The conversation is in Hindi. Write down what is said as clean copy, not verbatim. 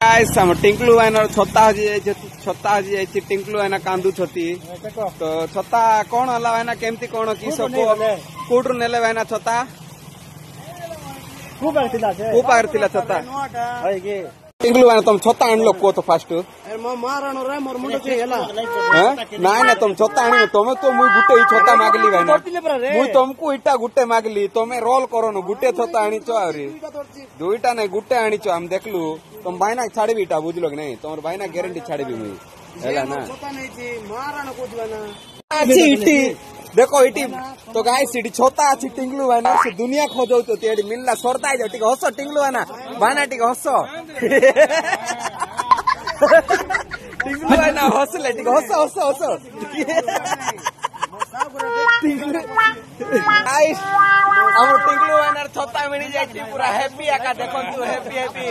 गाइस हम टिंकलू भाईन छता हजी टिंकलू भाईना कांदू छती तो छता कौन हला भाईना केमती कौन कि सब कोटरू नेले भाईना छता पार थिला छता टिंकलू भाई तुम छता आणलो को तो फास्ट नाई ना तुम छता आनी तुम तो मुई गुटे ही छता मागली भाईना मुई तुमको इटा गुटे मागली तुमे रोल करो न गुटे छता आनी छो आरी दुईटा नहीं गुटे आनी छो हम देखलु तुम भाईना छाड़बी इटा बुझलो कि नहीं तुम भाईना ग्यारंटी छाड़बी मुई हैला ना इटी देखो इटी तो गाइस इटी छोटा अच्छी टिंगलू भाईना से दुनिया खोजो तो तेरी मिलला सोरता है ठीक हसो टिंगलू भाईना भाईना ठीक हसो टिंगलू भाईना हसले ठीक हसो हसो हसो गाइस हम टिंगलू भाईना छोटा मिली जाई पूरा हैप्पी आका देखो तू हैप्पी हैप्पी